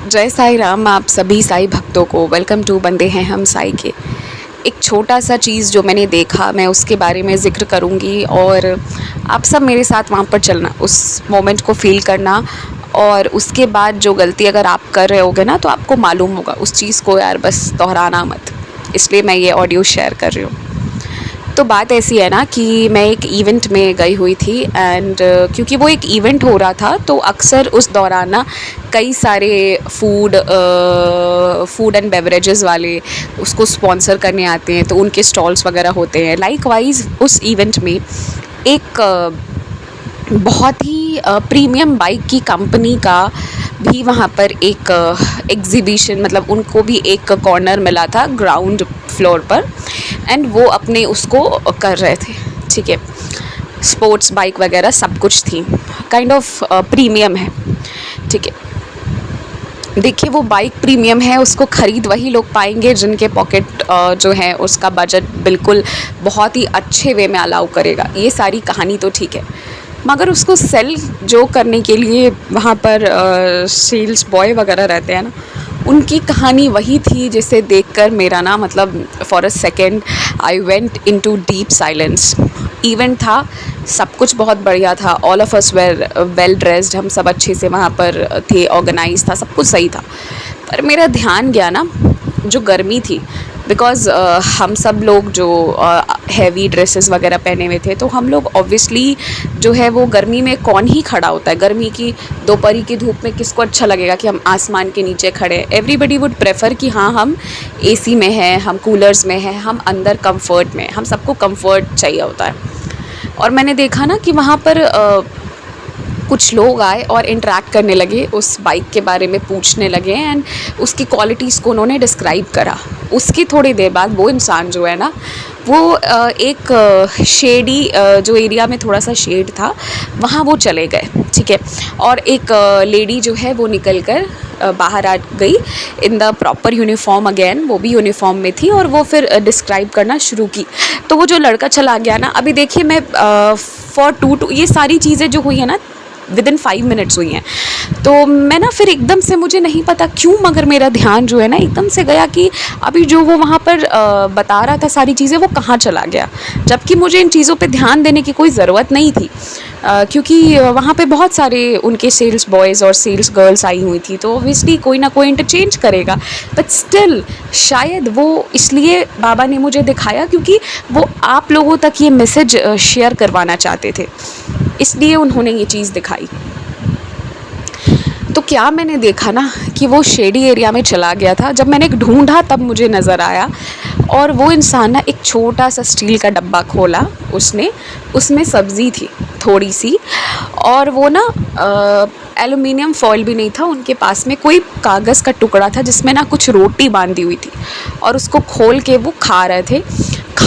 जय साई राम। आप सभी साई भक्तों को वेलकम टू बंदे हैं हम साई के। एक छोटा सा चीज़ जो मैंने देखा, मैं उसके बारे में ज़िक्र करूँगी और आप सब मेरे साथ वहाँ पर चलना, उस मोमेंट को फ़ील करना। और उसके बाद जो गलती अगर आप कर रहे होगे ना, तो आपको मालूम होगा उस चीज़ को, यार बस दोहराना मत। इसलिए मैं ये ऑडियो शेयर कर रही हूँ। तो बात ऐसी है ना कि मैं एक इवेंट में गई हुई थी एंड क्योंकि वो एक इवेंट हो रहा था, तो अक्सर उस दौरान ना कई सारे फूड एंड बेवरेजेस वाले उसको स्पॉन्सर करने आते हैं, तो उनके स्टॉल्स वगैरह होते हैं। लाइकवाइज उस इवेंट में एक बहुत ही प्रीमियम बाइक की कंपनी का भी वहाँ पर एक एग्जीबिशन, मतलब उनको भी एक कॉर्नर मिला था ग्राउंड फ्लोर पर, एंड वो अपने उसको कर रहे थे। ठीक है, स्पोर्ट्स बाइक वगैरह सब कुछ थी, काइंड ऑफ प्रीमियम है। ठीक है, देखिए वो बाइक प्रीमियम है, उसको ख़रीद वही लोग पाएंगे जिनके पॉकेट जो है उसका बजट बिल्कुल बहुत ही अच्छे वे में अलाउ करेगा। ये सारी कहानी तो ठीक है, मगर उसको सेल जो करने के लिए वहाँ पर सेल्स बॉय वगैरह रहते हैं ना, उनकी कहानी वही थी जिसे देखकर मेरा ना, मतलब for a second I went into deep silence. Event था, सब कुछ बहुत बढ़िया था, all of us were well dressed, हम सब अच्छे से वहाँ पर थे, ऑर्गेनाइज था, सब कुछ सही था। पर मेरा ध्यान गया ना, जो गर्मी थी, बिकॉज़ हम सब लोग जो हैवी ड्रेसेस वगैरह पहने हुए थे, तो हम लोग ऑब्वियसली जो है वो गर्मी में कौन ही खड़ा होता है। गर्मी की दोपहरी की धूप में किसको अच्छा लगेगा कि हम आसमान के नीचे खड़े। एवरीबडी वुड प्रेफर कि हाँ, हम एसी में हैं, हम कूलर्स में हैं, हम अंदर कंफर्ट में, हम सबको कंफर्ट चाहिए होता है। और मैंने देखा ना कि वहाँ पर कुछ लोग आए और इंटरेक्ट करने लगे, उस बाइक के बारे में पूछने लगे एंड उसकी क्वालिटीज़ को उन्होंने डिस्क्राइब करा। उसकी थोड़ी देर बाद वो इंसान जो है ना, वो एक शेडी जो एरिया में थोड़ा सा शेड था, वहाँ वो चले गए। ठीक है, और एक लेडी जो है वो निकल कर बाहर आ गई in the proper uniform again, वो भी यूनिफॉर्म में थी, और वो फिर डिस्क्राइब करना शुरू की। तो वो जो लड़का चला गया ना, अभी देखिए मैं फॉर टू ये सारी चीज़ें जो हुई है ना विद इन 5 मिनट्स हुई हैं। तो मैं ना फिर एकदम से, मुझे नहीं पता क्यों, मगर मेरा ध्यान जो है ना एकदम से गया कि अभी जो वो वहाँ पर बता रहा था सारी चीज़ें, वो कहाँ चला गया, जबकि मुझे इन चीज़ों पे ध्यान देने की कोई ज़रूरत नहीं थी, क्योंकि वहाँ पे बहुत सारे उनके सेल्स बॉयज़ और सेल्स गर्ल्स आई हुई थी, तो ऑब्वियसली कोई ना कोई इंटरचेंज करेगा। बट स्टिल शायद वो इसलिए बाबा ने मुझे दिखाया क्योंकि वो आप लोगों तक ये मैसेज शेयर करवाना चाहते थे, इसलिए उन्होंने ये चीज़ दिखाई। तो क्या मैंने देखा ना कि वो शेडी एरिया में चला गया था। जब मैंने ढूंढा तब मुझे नज़र आया, और वो इंसान ना एक छोटा सा स्टील का डब्बा खोला उसने, उसमें सब्ज़ी थी थोड़ी सी, और वो ना एल्युमिनियम फॉइल भी नहीं था उनके पास में, कोई कागज़ का टुकड़ा था जिसमें ना कुछ रोटी बांधी हुई थी, और उसको खोल के वो खा रहे थे।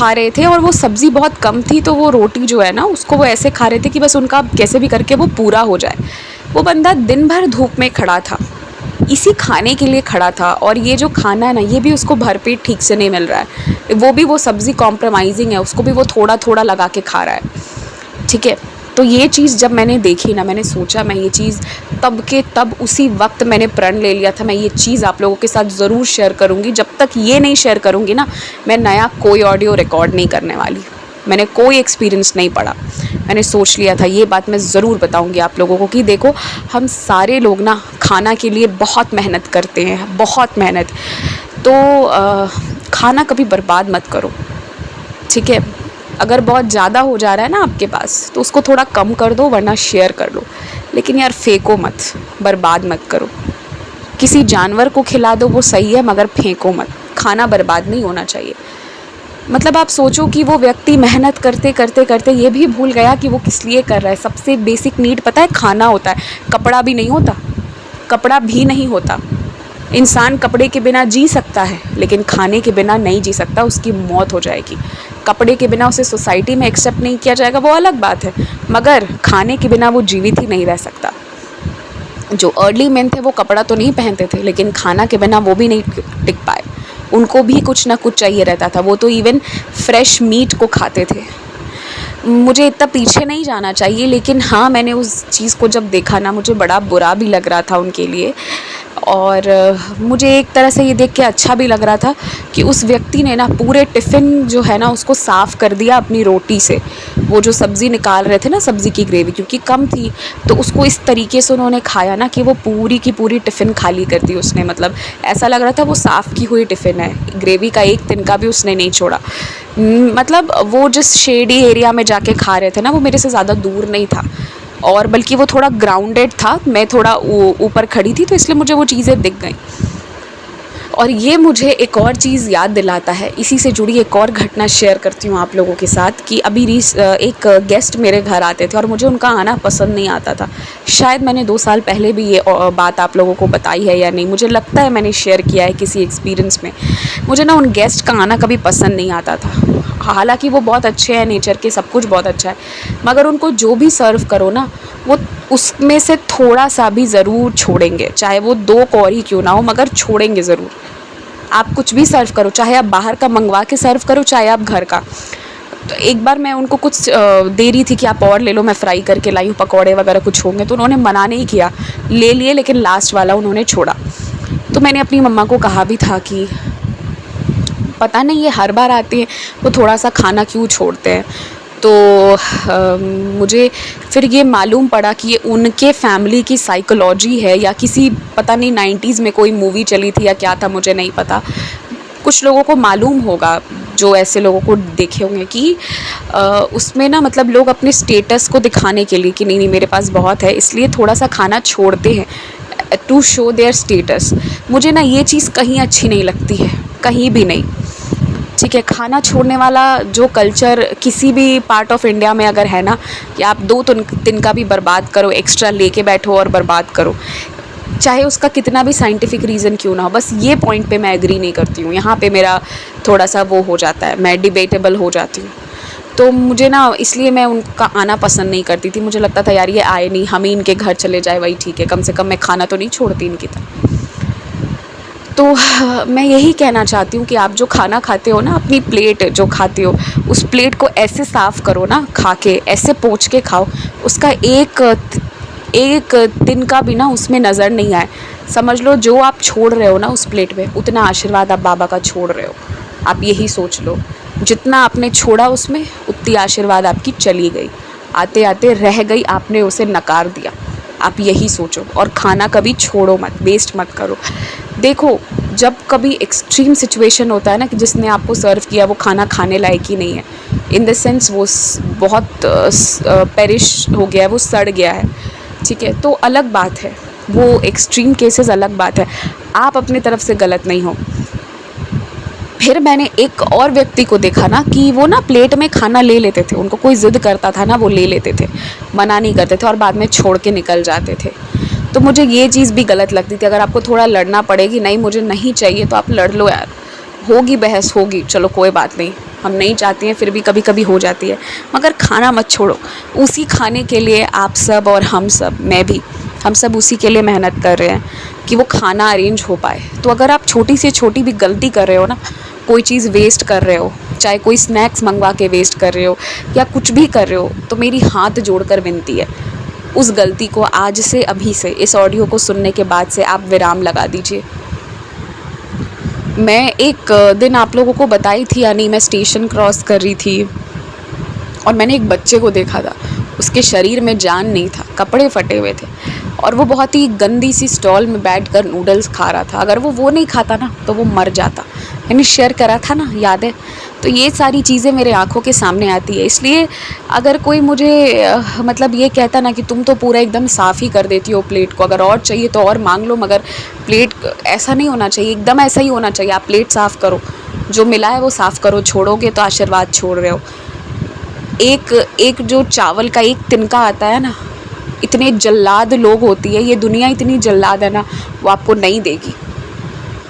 और वो सब्ज़ी बहुत कम थी, तो वो रोटी जो है ना उसको वो ऐसे खा रहे थे कि बस उनका कैसे भी करके वो पूरा हो जाए। वो बंदा दिन भर धूप में खड़ा था, इसी खाने के लिए खड़ा था, और ये जो खाना है ना, ये भी उसको भरपेट ठीक से नहीं मिल रहा है, वो सब्ज़ी कॉम्प्रोमाइजिंग है, उसको भी वो थोड़ा थोड़ा लगा के खा रहा है। ठीक है, तो ये चीज़ जब मैंने देखी ना, मैंने सोचा मैं ये चीज़ तब के तब उसी वक्त मैंने प्रण ले लिया था, मैं ये चीज़ आप लोगों के साथ ज़रूर शेयर करूँगी। जब तक ये नहीं शेयर करूँगी ना, मैं नया कोई ऑडियो रिकॉर्ड नहीं करने वाली। मैंने कोई एक्सपीरियंस नहीं पढ़ा, मैंने सोच लिया था ये बात मैं ज़रूर बताऊंगी आप लोगों को कि देखो, हम सारे लोग ना खाना के लिए बहुत मेहनत करते हैं, बहुत मेहनत। तो खाना कभी बर्बाद मत करो। ठीक है, अगर बहुत ज़्यादा हो जा रहा है ना आपके पास, तो उसको थोड़ा कम कर दो, वरना शेयर कर लो, लेकिन यार फेंको मत, बर्बाद मत करो। किसी जानवर को खिला दो, वो सही है, मगर फेंको मत। खाना बर्बाद नहीं होना चाहिए। मतलब आप सोचो कि वो व्यक्ति मेहनत करते करते करते ये भी भूल गया कि वो किस लिए कर रहा है। सबसे बेसिक नीड पता है, खाना होता है, कपड़ा भी नहीं होता, कपड़ा भी नहीं होता। इंसान कपड़े के बिना जी सकता है, लेकिन खाने के बिना नहीं जी सकता, उसकी मौत हो जाएगी। कपड़े के बिना उसे सोसाइटी में एक्सेप्ट नहीं किया जाएगा, वो अलग बात है, मगर खाने के बिना वो जीवित ही नहीं रह सकता। जो अर्ली मेन थे वो कपड़ा तो नहीं पहनते थे, लेकिन खाना के बिना वो भी नहीं टिक पाए, उनको भी कुछ ना कुछ चाहिए रहता था। वो तो इवन फ्रेश मीट को खाते थे। मुझे इतना पीछे नहीं जाना चाहिए, लेकिन हाँ, मैंने उस चीज़ को जब देखा ना, मुझे बड़ा बुरा भी लग रहा था उनके लिए। और मुझे एक तरह से ये देख के अच्छा भी लग रहा था कि उस व्यक्ति ने ना पूरे टिफ़िन जो है ना उसको साफ़ कर दिया अपनी रोटी से। वो जो सब्ज़ी निकाल रहे थे ना, सब्ज़ी की ग्रेवी क्योंकि कम थी, तो उसको इस तरीके से उन्होंने खाया ना कि वो पूरी की पूरी टिफ़िन खाली कर दी उसने। मतलब ऐसा लग रहा था वो साफ़ की हुई टिफ़िन है, ग्रेवी का एक तिनका भी उसने नहीं छोड़ा। मतलब वो जिस शेडी एरिया में जाके खा रहे थे ना, वो मेरे से ज़्यादा दूर नहीं था, और बल्कि वो थोड़ा ग्राउंडेड था। मैं थोड़ा ऊपर खड़ी थी, तो इसलिए मुझे वो चीज़ें दिख गई। और ये मुझे एक और चीज़ याद दिलाता है, इसी से जुड़ी एक और घटना शेयर करती हूँ आप लोगों के साथ कि अभी एक गेस्ट मेरे घर आते थे और मुझे उनका आना पसंद नहीं आता था। शायद मैंने 2 साल पहले भी ये बात आप लोगों को बताई है या नहीं, मुझे लगता है मैंने शेयर किया है किसी एक्सपीरियंस में। मुझे ना उन गेस्ट का आना कभी पसंद नहीं आता था। हालाँकि वो बहुत अच्छे हैं नेचर के, सब कुछ बहुत अच्छा है, मगर उनको जो भी सर्व करो ना, वो उसमें से थोड़ा-सा भी ज़रूर छोड़ेंगे, चाहे वो 2 कौर क्यों ना हो, मगर छोड़ेंगे ज़रूर। आप कुछ भी सर्व करो, चाहे आप बाहर का मंगवा के सर्व करो, चाहे आप घर का। तो एक बार मैं उनको कुछ दे रही थी कि आप और ले लो, मैं फ्राई करके लाई हूँ, पकौड़े वगैरह कुछ होंगे, तो उन्होंने मना नहीं किया, ले लिए, लेकिन लास्ट वाला उन्होंने छोड़ा। तो मैंने अपनी मम्मा को कहा भी था कि पता नहीं ये हर बार आते हैं, वो थोड़ा-सा खाना क्यों छोड़ते हैं। तो मुझे फिर ये मालूम पड़ा कि ये उनके फैमिली की साइकोलॉजी है, या किसी पता नहीं 90s में कोई मूवी चली थी या क्या था, मुझे नहीं पता। कुछ लोगों को मालूम होगा, जो ऐसे लोगों को देखे होंगे कि उसमें ना मतलब लोग अपने स्टेटस को दिखाने के लिए कि नहीं मेरे पास बहुत है, इसलिए थोड़ा सा खाना छोड़ते हैं टू शो देयर स्टेटस। मुझे ना ये चीज़ कहीं अच्छी नहीं लगती है, कहीं भी नहीं। ठीक है, खाना छोड़ने वाला जो कल्चर किसी भी पार्ट ऑफ इंडिया में अगर है ना, कि आप 2 तिनका भी बर्बाद करो, एक्स्ट्रा लेके बैठो और बर्बाद करो, चाहे उसका कितना भी साइंटिफिक रीज़न क्यों ना हो, बस ये पॉइंट पे मैं एग्री नहीं करती हूँ। यहाँ पे मेरा थोड़ा सा वो हो जाता है, मैं डिबेटेबल हो जाती हूँ। तो मुझे ना इसलिए मैं उनका आना पसंद नहीं करती थी। मुझे लगता था यार ये आए नहीं, हम ही इनके घर चले जाए वही ठीक है, कम से कम मैं खाना तो नहीं छोड़ती इनकी तरह। तो मैं यही कहना चाहती हूँ कि आप जो खाना खाते हो ना, अपनी प्लेट जो खाते हो, उस प्लेट को ऐसे साफ़ करो ना, खा के ऐसे पोंछ के खाओ, उसका एक तिनका भी ना उसमें नज़र नहीं आए। समझ लो जो आप छोड़ रहे हो ना उस प्लेट में, उतना आशीर्वाद आप बाबा का छोड़ रहे हो। आप यही सोच लो, जितना आपने छोड़ा उसमें, उतनी आशीर्वाद आपकी चली गई, आते आते रह गई, आपने उसे नकार दिया। आप यही सोचो, और खाना कभी छोड़ो मत, वेस्ट मत करो। देखो, जब कभी एक्सट्रीम सिचुएशन होता है ना कि जिसने आपको सर्व किया वो खाना खाने लायक ही नहीं है, इन द सेंस वो बहुत पेरिश हो गया है, वो सड़ गया है, ठीक है, तो अलग बात है, वो एक्सट्रीम केसेस अलग बात है, आप अपने तरफ से गलत नहीं हो। फिर मैंने एक और व्यक्ति को देखा ना कि वो ना प्लेट में खाना ले लेते थे, उनको कोई ज़िद करता था ना, वो ले लेते थे, मना नहीं करते थे और बाद में छोड़ के निकल जाते थे। तो मुझे ये चीज़ भी गलत लगती थी। अगर आपको थोड़ा लड़ना पड़ेगी, नहीं मुझे नहीं चाहिए, तो आप लड़ लो यार, होगी बहस होगी, चलो कोई बात नहीं, हम नहीं चाहते हैं, फिर भी कभी कभी हो जाती है, मगर खाना मत छोड़ो। उसी खाने के लिए आप सब और हम सब, मैं भी, हम सब उसी के लिए मेहनत कर रहे हैं कि वो खाना अरेंज हो पाए। तो अगर आप छोटी से छोटी भी गलती कर रहे हो ना, कोई चीज़ वेस्ट कर रहे हो, चाहे कोई स्नैक्स मंगवा के वेस्ट कर रहे हो या कुछ भी कर रहे हो, तो मेरी हाथ जोड़कर विनती है, उस गलती को आज से, अभी से, इस ऑडियो को सुनने के बाद से आप विराम लगा दीजिए। मैं एक दिन आप लोगों को बताई थी या नहीं, मैं स्टेशन क्रॉस कर रही थी और मैंने एक बच्चे को देखा था, उसके शरीर में जान नहीं था, कपड़े फटे हुए थे और वो बहुत ही गंदी सी स्टॉल में बैठकर नूडल्स खा रहा था। अगर वो नहीं खाता ना तो वो मर जाता। मैंने शेयर करा था ना, याद है? तो ये सारी चीज़ें मेरे आँखों के सामने आती है। इसलिए अगर कोई मुझे मतलब ये कहता ना कि तुम तो पूरा एकदम साफ़ ही कर देती हो प्लेट को, अगर और चाहिए तो और मांग लो, मगर प्लेट ऐसा नहीं होना चाहिए, एकदम ऐसा ही होना चाहिए। आप प्लेट साफ़ करो, जो मिला है वो साफ़ करो, छोड़ोगे तो आशीर्वाद छोड़ रहे हो। एक जो चावल का एक तिनका आता है ना, इतने जल्लाद लोग होती है ये दुनिया, इतनी जल्लाद है ना, वो आपको नहीं देगी।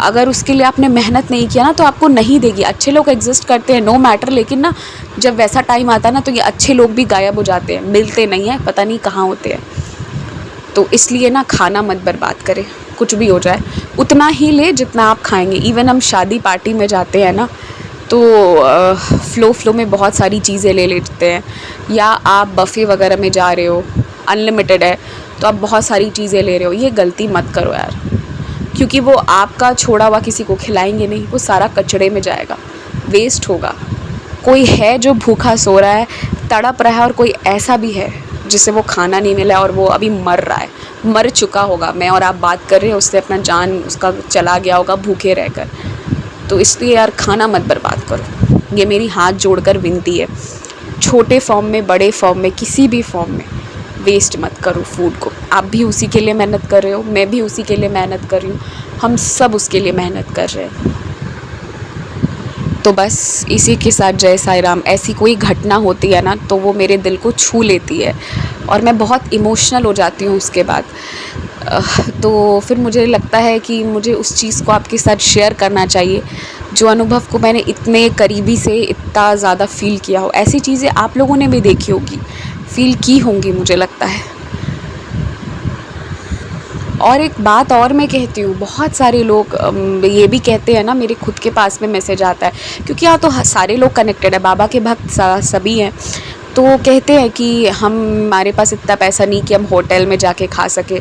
अगर उसके लिए आपने मेहनत नहीं किया ना तो आपको नहीं देगी। अच्छे लोग एग्जिस्ट करते हैं, नो मैटर, लेकिन ना जब वैसा टाइम आता है ना तो ये अच्छे लोग भी गायब हो जाते हैं, मिलते नहीं हैं, पता नहीं कहाँ होते हैं। तो इसलिए ना खाना मत बर्बाद करें, कुछ भी हो जाए उतना ही ले जितना आप खाएंगे। इवन हम शादी पार्टी में जाते हैं ना तो फ़्लो में बहुत सारी चीज़ें ले लेते हैं, या आप बफ़े वगैरह में जा रहे हो, अनलिमिटेड है तो आप बहुत सारी चीज़ें ले रहे हो, ये गलती मत करो यार। क्योंकि वो आपका छोड़ा हुआ किसी को खिलाएंगे नहीं, वो सारा कचड़े में जाएगा, वेस्ट होगा। कोई है जो भूखा सो रहा है, तड़प रहा है, और कोई ऐसा भी है जिसे वो खाना नहीं मिला और वो अभी मर रहा है, मर चुका होगा। मैं और आप बात कर रहे हैं, उससे अपना जान उसका चला गया होगा भूखे रहकर। तो इसलिए यार खाना मत बर्बाद करो, ये मेरी हाथ जोड़कर विनती है। छोटे फॉर्म में, बड़े फॉर्म में, किसी भी फॉर्म में वेस्ट मत करो फूड को। आप भी उसी के लिए मेहनत कर रहे हो, मैं भी उसी के लिए मेहनत कर रही हूँ, हम सब उसके लिए मेहनत कर रहे हैं। तो बस इसी के साथ जय साई राम। ऐसी कोई घटना होती है ना तो वो मेरे दिल को छू लेती है और मैं बहुत इमोशनल हो जाती हूँ उसके बाद। तो फिर मुझे लगता है कि मुझे उस चीज़ को आपके साथ शेयर करना चाहिए, जो अनुभव को मैंने इतने करीबी से इतना ज़्यादा फ़ील किया हो। ऐसी चीज़ें आप लोगों ने भी देखी होगी, फ़ील की होंगी मुझे लगता है। और एक बात और मैं कहती हूँ, बहुत सारे लोग ये भी कहते हैं ना, मेरे खुद के पास में मैसेज आता है, क्योंकि यहाँ तो सारे लोग कनेक्टेड है, बाबा के भक्त सभी हैं। तो कहते हैं कि हमारे पास इतना पैसा नहीं कि हम होटल में जाके खा सके।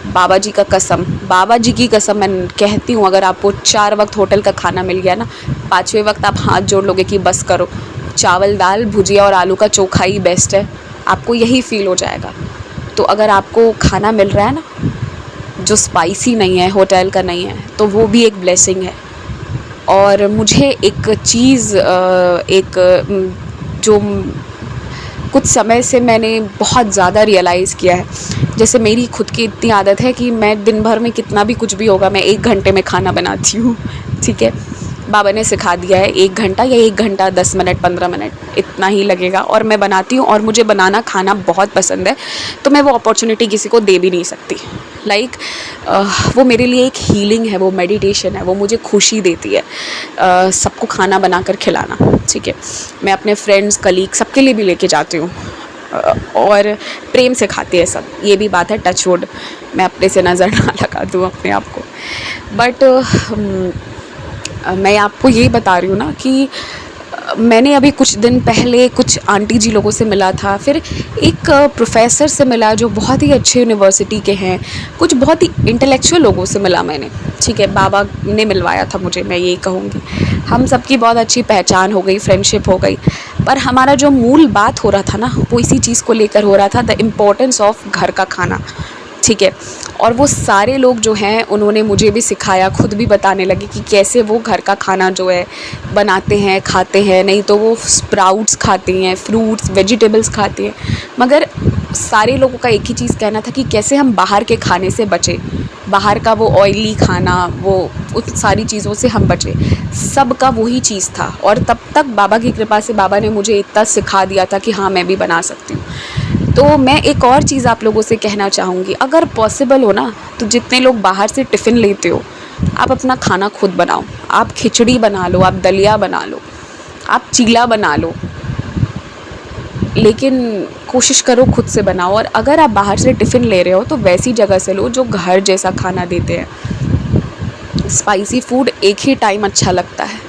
बाबा जी का कसम, बाबा जी की कसम मैं कहती हूँ, अगर आपको 4 वक्त होटल का खाना मिल गया ना, 5वें वक्त आप हाथ जोड़ लोगे कि बस करो, चावल दाल भुजिया और आलू का चोखा ही बेस्ट है, आपको यही फील हो जाएगा। तो अगर आपको खाना मिल रहा है ना जो स्पाइसी नहीं है, होटल का नहीं है, तो वो भी एक ब्लेसिंग है। और मुझे एक चीज़ जो कुछ समय से मैंने बहुत ज़्यादा रियलाइज़ किया है, जैसे मेरी खुद की इतनी आदत है कि मैं दिन भर में कितना भी कुछ भी होगा, मैं 1 घंटे में खाना बनाती हूँ, ठीक है। बाबा ने सिखा दिया है 1 घंटा या 1 घंटा 10 मिनट 15 मिनट इतना ही लगेगा, और मैं बनाती हूँ। और मुझे बनाना खाना बहुत पसंद है, तो मैं वो अपॉर्चुनिटी किसी को दे भी नहीं सकती। वो मेरे लिए एक हीलिंग है, वो मेडिटेशन है, वो मुझे खुशी देती है सबको खाना बनाकर खिलाना, ठीक है। मैं अपने फ्रेंड्स, कलीग सबके लिए भी लेके जाती हूँ और प्रेम से खाते हैं सब। ये भी बात है, टच वुड मैं अपने से नज़र ना लगा दूँ अपने आप को। बट मैं आपको ये बता रही हूँ ना कि मैंने अभी कुछ दिन पहले कुछ आंटी जी लोगों से मिला था, फिर एक प्रोफेसर से मिला जो बहुत ही अच्छे यूनिवर्सिटी के हैं, कुछ बहुत ही इंटेलेक्चुअल लोगों से मिला मैंने, ठीक है। बाबा ने मिलवाया था मुझे, मैं यही कहूँगी। हम सबकी बहुत अच्छी पहचान हो गई, फ्रेंडशिप हो गई, पर हमारा जो मूल बात हो रहा था ना, वो इसी चीज़ को लेकर हो रहा था, द इम्पोर्टेंस ऑफ घर का खाना, ठीक है। और वो सारे लोग जो हैं उन्होंने मुझे भी सिखाया, खुद भी बताने लगे कि कैसे वो घर का खाना जो है बनाते हैं, खाते हैं। नहीं तो वो स्प्राउट्स खाते हैं, फ्रूट्स, वेजिटेबल्स खाते हैं, मगर सारे लोगों का एक ही चीज़ कहना था कि कैसे हम बाहर के खाने से बचें, बाहर का वो ऑयली खाना, वो उन सारी चीज़ों से हम बचें। सबका वही चीज़ था, और तब तक बाबा की कृपा से बाबा ने मुझे इतना सिखा दिया था कि हाँ मैं भी बना सकती हूँ। तो मैं एक और चीज़ आप लोगों से कहना चाहूँगी, अगर पॉसिबल हो ना तो जितने लोग बाहर से टिफ़िन लेते हो, आप अपना खाना खुद बनाओ। आप खिचड़ी बना लो, आप दलिया बना लो, आप चीला बना लो, लेकिन कोशिश करो खुद से बनाओ। और अगर आप बाहर से टिफ़िन ले रहे हो तो वैसी जगह से लो जो घर जैसा खाना देते हैं। स्पाइसी फूड एक ही टाइम अच्छा लगता है,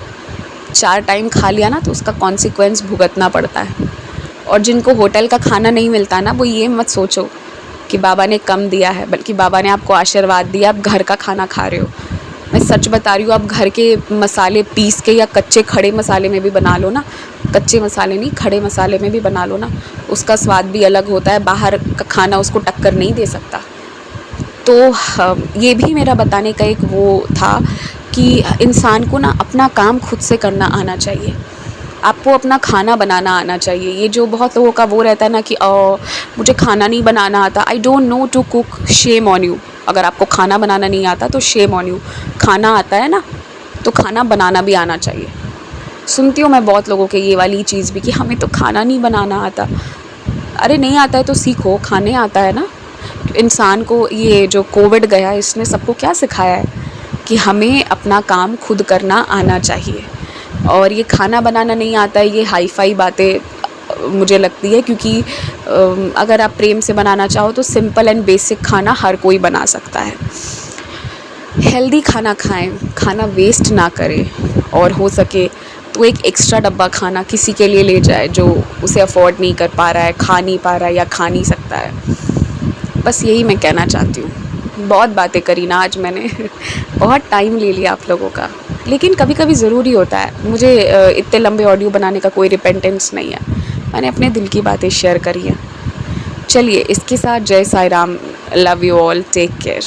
4 टाइम खा लिया ना तो उसका कॉन्सिक्वेंस भुगतना पड़ता है। और जिनको होटल का खाना नहीं मिलता ना, वो ये मत सोचो कि बाबा ने कम दिया है, बल्कि बाबा ने आपको आशीर्वाद दिया, आप घर का खाना खा रहे हो। मैं सच बता रही हूँ, आप घर के मसाले पीस के या कच्चे खड़े मसाले में भी बना लो ना, कच्चे मसाले नहीं खड़े मसाले में भी बना लो ना, उसका स्वाद भी अलग होता है। बाहर का खाना उसको टक्कर नहीं दे सकता। तो ये भी मेरा बताने का एक वो था कि इंसान को ना अपना काम खुद से करना आना चाहिए, आपको अपना खाना बनाना आना चाहिए। ये जो बहुत लोगों का वो रहता है ना कि मुझे खाना नहीं बनाना आता, I don't know to cook, shame on you. अगर आपको खाना बनाना नहीं आता तो शेम ऑन यू। खाना आता है ना तो खाना बनाना भी आना चाहिए। सुनती हूँ मैं बहुत लोगों के ये वाली चीज़ भी कि हमें तो खाना नहीं बनाना आता। अरे नहीं आता है तो सीखो, खाने आता है ना। इंसान को ये जो कोविड गया इसने सबको क्या सिखाया है कि हमें अपना काम खुद करना आना चाहिए। और ये खाना बनाना नहीं आता है, ये हाई फाई बातें मुझे लगती है, क्योंकि अगर आप प्रेम से बनाना चाहो तो सिंपल एंड बेसिक खाना हर कोई बना सकता है। हेल्दी खाना खाएं, खाना वेस्ट ना करें, और हो सके तो एक एक्स्ट्रा डब्बा खाना किसी के लिए ले जाए जो उसे अफोर्ड नहीं कर पा रहा है, खा नहीं पा रहा है या खा नहीं सकता है। बस यही मैं कहना चाहती हूँ। बहुत बातें करी ना आज मैंने बहुत टाइम ले लिया आप लोगों का, लेकिन कभी कभी ज़रूरी होता है। मुझे इतने लंबे ऑडियो बनाने का कोई रिपेंटेंस नहीं है, मैंने अपने दिल की बातें शेयर करी हैं। चलिए इसके साथ Jai Sai Ram, love you all, take care.